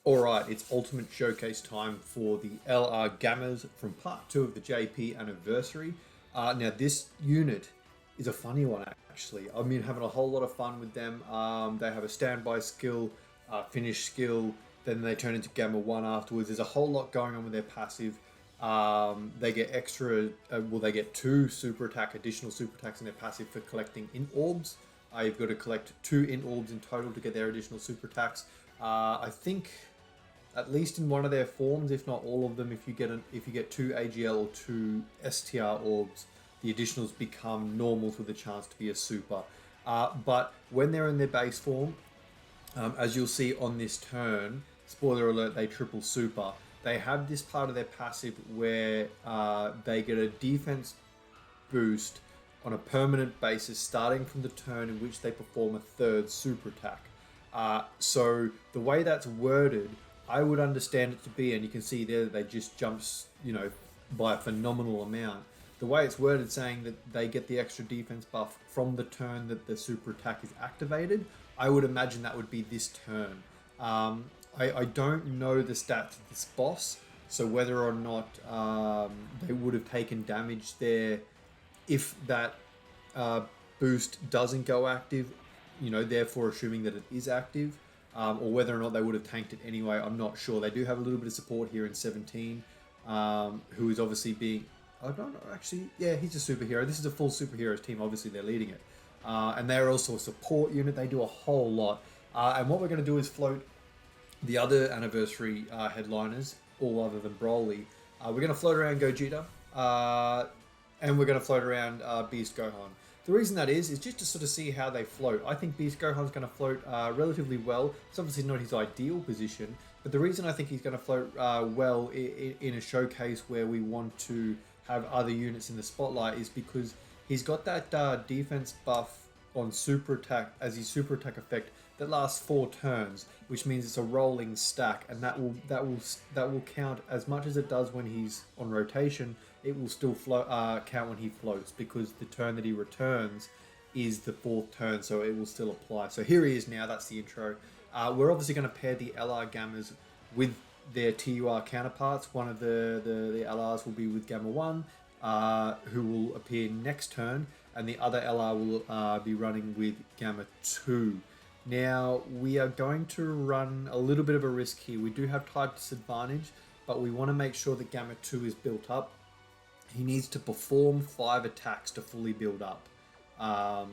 Alright, it's ultimate showcase time for the LR Gammas from part 2 of the JP anniversary. Now this unit is a funny one actually. I mean, having a whole lot of fun with them. They have a standby skill, finish skill, then they turn into Gamma 1 afterwards. There's a whole lot going on with their passive. They get extra, they get 2 additional super attacks in their passive for collecting int orbs. You've got to collect 2 int orbs in total to get their additional super attacks. I think at least in one of their forms, if not all of them, if you get 2 AGL or 2 STR orbs, the additionals become normals with a chance to be a super. But when they're in their base form, as you'll see on this turn, spoiler alert, they triple super. They have this part of their passive where they get a defense boost on a permanent basis starting from the turn in which they perform a 3rd super attack. So the way that's worded, I would understand it to be, and you can see there that they just jumps, by a phenomenal amount. The way it's worded saying that they get the extra defense buff from the turn that the super attack is activated, I would imagine that would be this turn. I don't know the stats of this boss, so whether or not they would have taken damage there if that boost doesn't go active, therefore assuming that it is active, or whether or not they would have tanked it anyway, I'm not sure. They do have a little bit of support here in 17, who is obviously being... I don't know, actually, yeah, he's a superhero. This is a full superheroes team, obviously they're leading it. And they're also a support unit, they do a whole lot. And what we're going to do is float the other anniversary headliners, all other than Broly. We're going to float around Gogeta, and we're going to float around Beast Gohan. The reason that is just to sort of see how they float. I think Beast Gohan's going to float relatively well. It's obviously not his ideal position, but the reason I think he's going to float well in a showcase where we want to have other units in the spotlight is because he's got that defense buff on super attack as his super attack effect that lasts 4 turns, which means it's a rolling stack, and that will count as much as it does when he's on rotation. It will still count when he floats, because the turn that he returns is the 4th turn, so it will still apply. So here he is now. That's the intro. We're obviously going to pair the LR Gammas with their TUR counterparts. One of the LRs will be with Gamma 1, who will appear next turn, and the other LR will be running with Gamma 2. Now, we are going to run a little bit of a risk here. We do have type disadvantage, but we want to make sure that Gamma 2 is built up. He needs to perform 5 attacks to fully build up.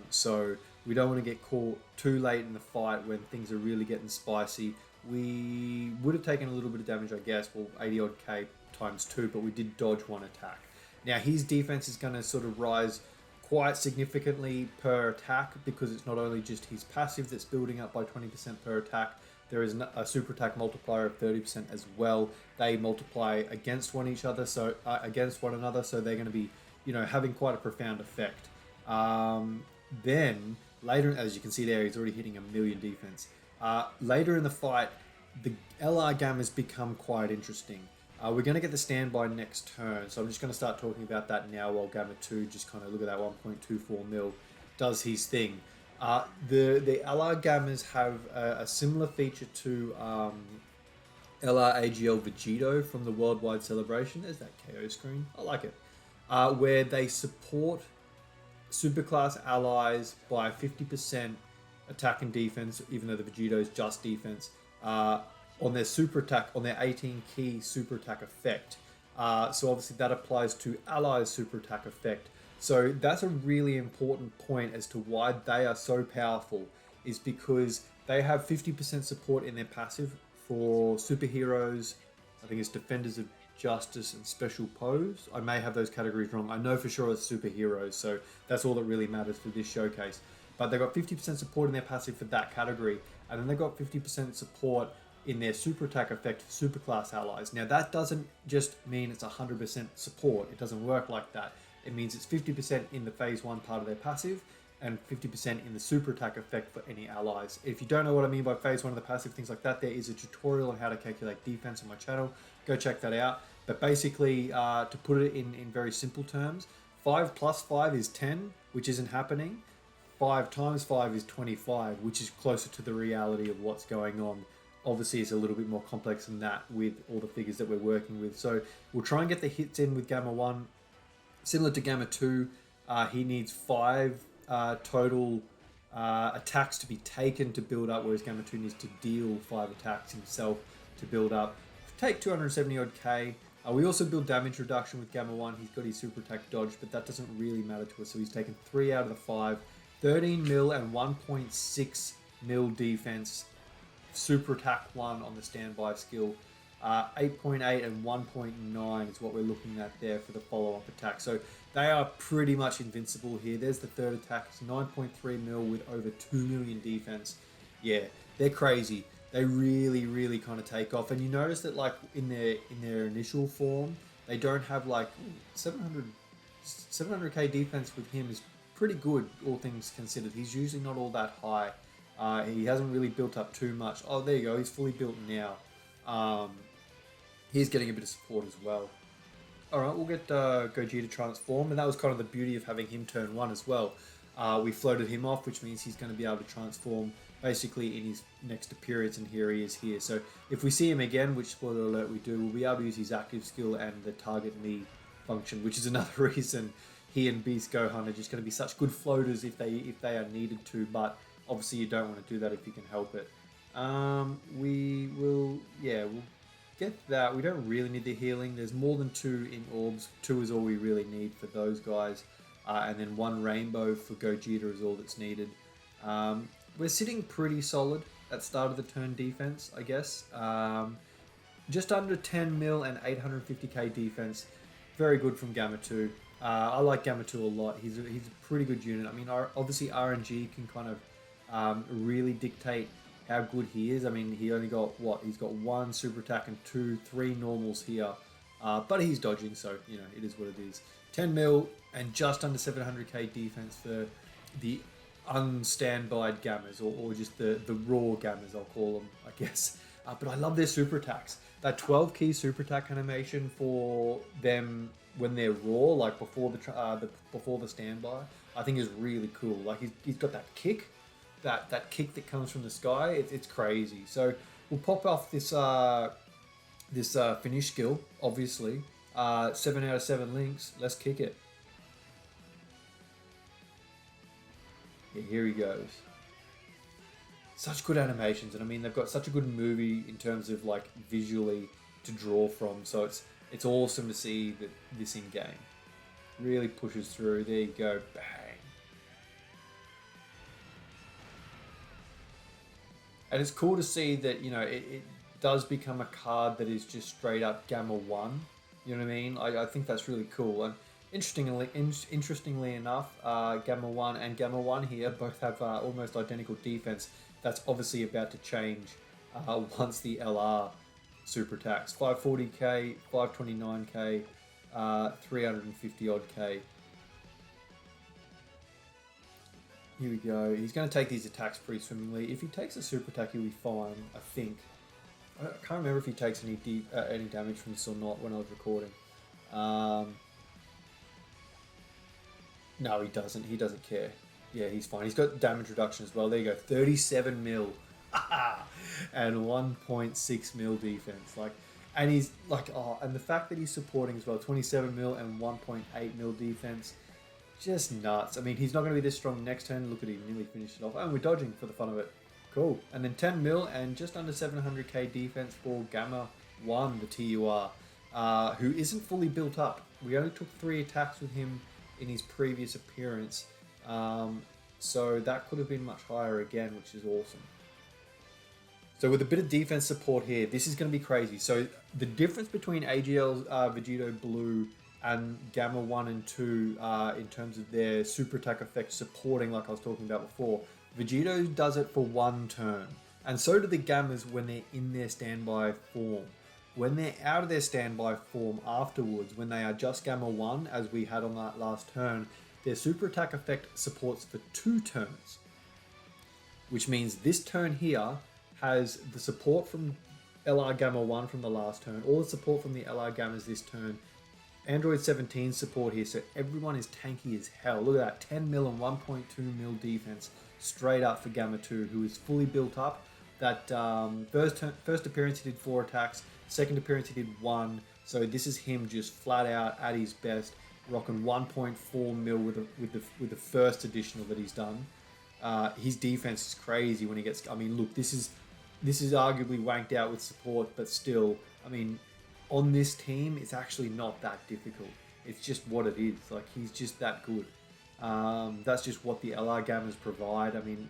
So we don't want to get caught too late in the fight when things are really getting spicy. We would have taken a little bit of damage, I guess, well, 80 odd K times 2, but we did dodge 1 attack. Now, his defense is going to sort of rise quite significantly per attack, because it's not only just his passive that's building up by 20% per attack. There is a super attack multiplier of 30% as well. They multiply against one another, so they're going to be, having quite a profound effect. Then later, as you can see there, he's already hitting 1,000,000 defense. Later in the fight, the LR Gammas become quite interesting. We're going to get the standby next turn, so I'm just going to start talking about that now while Gamma 2 just kind of look at that 1.24 mil does his thing. The LR Gammas have a similar feature to LR AGL Vegito from the Worldwide Celebration. There's that KO screen. I like it. Where they support superclass allies by 50% attack and defense, even though the Vegito is just defense, on their super attack, on their 18 key super attack effect. So obviously that applies to allies' super attack effect. So that's a really important point as to why they are so powerful, is because they have 50% support in their passive for superheroes. I think it's Defenders of Justice and Special Pose. I may have those categories wrong. I know for sure it's superheroes, so that's all that really matters for this showcase. But they've got 50% support in their passive for that category, and then they've got 50% support in their super attack effect for superclass allies. Now that doesn't just mean it's 100% support. It doesn't work like that. It means it's 50% in the phase 1 part of their passive and 50% in the super attack effect for any allies. If you don't know what I mean by phase 1 of the passive, things like that, there is a tutorial on how to calculate defense on my channel. Go check that out. But basically, to put it in very simple terms, 5 plus 5 is 10, which isn't happening. 5 times 5 is 25, which is closer to the reality of what's going on obviously it's a little bit more complex than that with all the figures that we're working with. So we'll try and get the hits in with Gamma 1. Similar to Gamma 2, he needs 5 total attacks to be taken to build up, whereas Gamma 2 needs to deal 5 attacks himself to build up. Take 270 odd K. We also build damage reduction with Gamma 1. He's got his super attack dodge, but that doesn't really matter to us. So he's taken 3 out of the 5. 13 mil and 1.6 mil defense. Super attack 1 on the standby skill. 8.8 and 1.9 is what we're looking at there for the follow-up attack. So they are pretty much invincible here. There's the third attack. It's 9.3 mil with over 2 million defense. Yeah, they're crazy. They really, really kind of take off. And you notice that like in their initial form, they don't have like 700k defense with him is pretty good, all things considered. He's usually not all that high. He hasn't really built up too much. Oh, there you go. He's fully built now. He's getting a bit of support as well. Alright, we'll get Gogeta transform, and that was kind of the beauty of having him turn 1 as well. We floated him off, which means he's going to be able to transform basically in his next appearance, and here he is here. So if we see him again, which spoiler alert we do, we'll be able to use his active skill and the target me function, which is another reason he and Beast Gohan are just going to be such good floaters if they are needed to, but obviously you don't want to do that if you can help it. We'll get that. We don't really need the healing. There's more than 2 in orbs. 2 is all we really need for those guys. And then 1 rainbow for Gogeta is all that's needed. We're sitting pretty solid at start of the turn defense, I guess. Just under 10 mil and 850k defense. Very good from Gamma 2. I like Gamma 2 a lot. He's a pretty good unit. I mean, obviously RNG can kind of really dictate how good he is. I mean, he only got what? He's got 1 super attack and 3 normals here. But he's dodging, so, you know, it is what it is. 10 mil and just under 700k defense for the unstandbyed gammas, or just the raw gammas, I'll call them, I guess. But I love their super attacks. That 12 key super attack animation for them when they're raw, like before the standby, I think is really cool. Like he's got that kick. That kick that comes from the sky, it's crazy. So we'll pop off this finish skill, obviously. 7 out of 7 links. Let's kick it. Yeah, here he goes. Such good animations, and I mean they've got such a good movie in terms of like visually to draw from. So it's awesome to see this in game. Really pushes through. There you go. Bang. And it's cool to see that, you know, it does become a card that is just straight up Gamma 1. You know what I mean? I think that's really cool. And interestingly enough, Gamma 1 and Gamma 1 here both have almost identical defense. That's obviously about to change once the LR super attacks. 540k, 529k, 350 odd K. Here we go. He's going to take these attacks pretty swimmingly. If he takes a super attack, he'll be fine, I think. I can't remember if he takes any damage from this or not when I was recording. No, he doesn't. He doesn't care. Yeah, he's fine. He's got damage reduction as well. There you go. 37 mil. And 1.6 mil defense. And he's like, oh, and the fact that he's supporting as well, 27 mil and 1.8 mil defense. Just nuts. I mean, he's not going to be this strong next turn. Look at him, nearly finished it off. And we're dodging for the fun of it. Cool. And then 10 mil and just under 700k defense for Gamma 1, the TUR, who isn't fully built up. We only took 3 attacks with him in his previous appearance. So that could have been much higher again, which is awesome. So with a bit of defense support here, this is going to be crazy. So the difference between AGL's Vegito Blue and Gamma 1 and 2 in terms of their super attack effect supporting, like I was talking about before, Vegito does it for 1 turn. And so do the Gammas when they're in their standby form. When they're out of their standby form afterwards, when they are just Gamma 1, as we had on that last turn, their super attack effect supports for 2 turns. Which means this turn here has the support from LR Gamma 1 from the last turn, all the support from the LR Gammas this turn, Android 17 support here, so everyone is tanky as hell. Look at that, 10 mil and 1.2 mil defense straight up for Gamma 2, who is fully built up. That first appearance he did 4 attacks, second appearance he did 1. So this is him just flat out at his best, rocking 1.4 mil with the first additional that he's done. His defense is crazy when he gets. I mean, look, this is arguably wanked out with support, but still, I mean, on this team, it's actually not that difficult. It's just what it is. Like, he's just that good. That's just what the LR Gammas provide. I mean,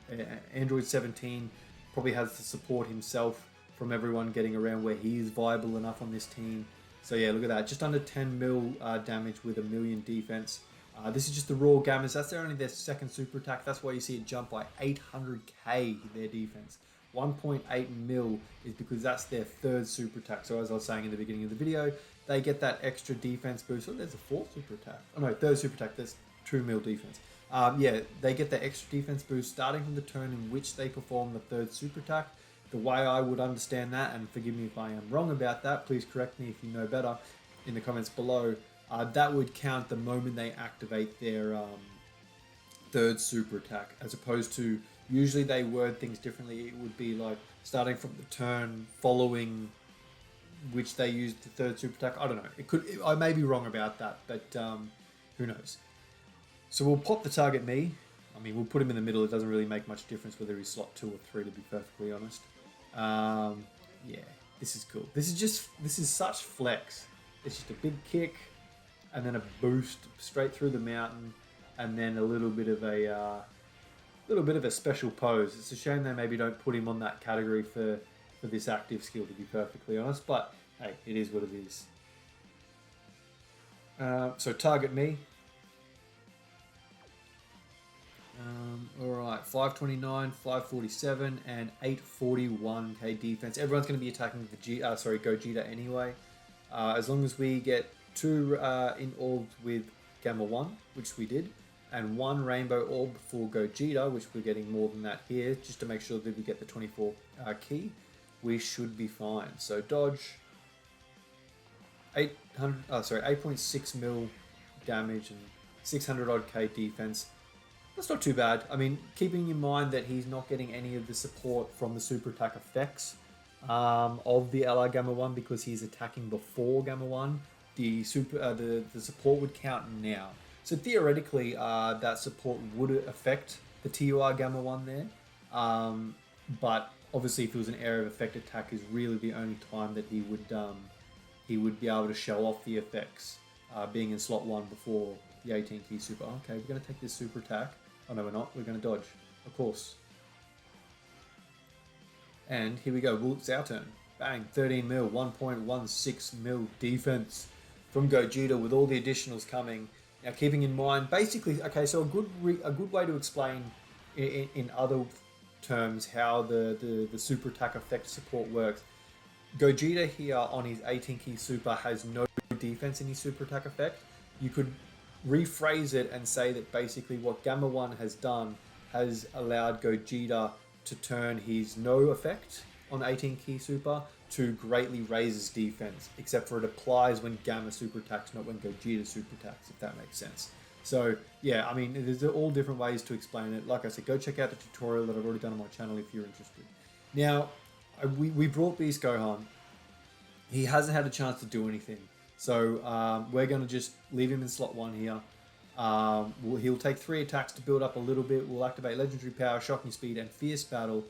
Android 17 probably has the support himself from everyone getting around where he is viable enough on this team. So yeah, look at that. Just under 10 mil damage with 1 million defense. This is just the raw Gammas. That's only their second super attack. That's why you see it jump by 800k their defense. 1.8 mil is because that's their third super attack. So as I was saying in the beginning of the video, they get that extra defense boost. Oh, there's a fourth super attack. Oh no, third super attack. There's 2 mil defense. Yeah, they get the extra defense boost starting from the turn in which they perform the third super attack. The way I would understand that, and forgive me if I am wrong about that, please correct me if you know better in the comments below, that would count the moment they activate their third super attack, as opposed to, usually they word things differently. It would be like starting from the turn following which they use the third super attack. I don't know. I may be wrong about that, but who knows. So we'll pop the target me. I mean, we'll put him in the middle. It doesn't really make much difference whether he's slot 2 or 3, to be perfectly honest. Yeah, this is cool. This is such flex. It's just a big kick and then a boost straight through the mountain, and then a little bit of a special pose. It's a shame they maybe don't put him on that category for this active skill, to be perfectly honest, but hey, it is what it is. So target me. Alright, 529, 547, and 841k defense. Everyone's going to be attacking the Gogeta anyway. As long as we get 2 in orbs with Gamma 1, which we did, and 1 rainbow orb for Gogeta, which we're getting more than that here, just to make sure that we get the 24 key, we should be fine. So dodge, 8.6 mil damage and 600 odd k defense. That's not too bad. I mean, keeping in mind that he's not getting any of the support from the super attack effects of the LR Gamma 1 because he's attacking before Gamma 1, the support would count now. So theoretically, that support would affect the TUR Gamma 1 there. But obviously, if it was an area of effect attack, is really the only time that he would be able to show off the effects, being in slot 1 before the 18 key super. Okay, we're going to take this super attack. Oh no, we're not. We're going to dodge, of course. And here we go. Well, it's our turn. Bang, 13 mil, 1.16 mil defense from Gogeta with all the additionals coming. Now, keeping in mind, basically, okay, so a good way to explain in other terms how the super attack effect support works. Gogeta here on his 18 key super has no defense in his super attack effect. You could rephrase it and say that basically what Gamma 1 has done has allowed Gogeta to turn his no effect on 18 key super to greatly raise his defense, except for it applies when Gamma super attacks, not when Gogeta super attacks, if that makes sense. So yeah, I mean, there's all different ways to explain it. Like I said, go check out the tutorial that I've already done on my channel if you're interested. Now, we brought Beast Gohan. He hasn't had a chance to do anything. So we're going to just leave him in slot 1 here. He'll take 3 attacks to build up a little bit. We'll activate Legendary Power, Shocking Speed, and Fierce Battle.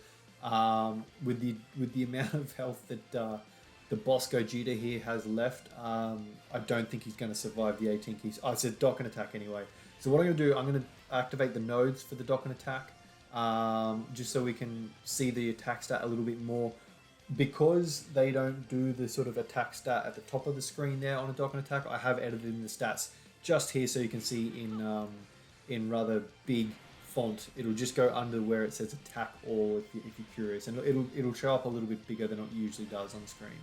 With the amount of health that the boss Gogeta here has left, I don't think he's going to survive the 18 keys. Oh, it's a Dokkan attack anyway. So what I'm going to do, I'm going to activate the nodes for the Dokkan attack, just so we can see the attack stat a little bit more. Because they don't do the sort of attack stat at the top of the screen there on a Dokkan attack, I have edited in the stats just here so you can see in rather big font. It'll just go under where it says attack all if you're curious, and it'll show up a little bit bigger than it usually does on the screen.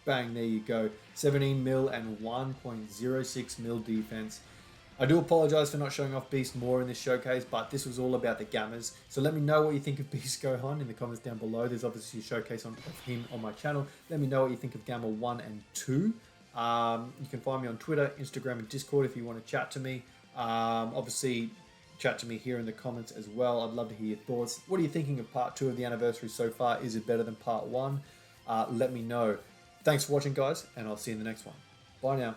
Bang, there you go. 17 mil and 1.06 mil defense. I do apologize for not showing off Beast more in this showcase, but this was all about the Gammas. So let me know what you think of Beast Gohan in the comments down below. There's obviously a showcase of him on my channel. Let me know what you think of Gamma 1 and 2. You can find me on Twitter, Instagram, and Discord if you want to chat to me. Obviously, chat to me here in the comments as well. I'd love to hear your thoughts. What are you thinking of part 2 of the anniversary so far? Is it better than part 1? Let me know. Thanks for watching, guys, and I'll see you in the next one. Bye now.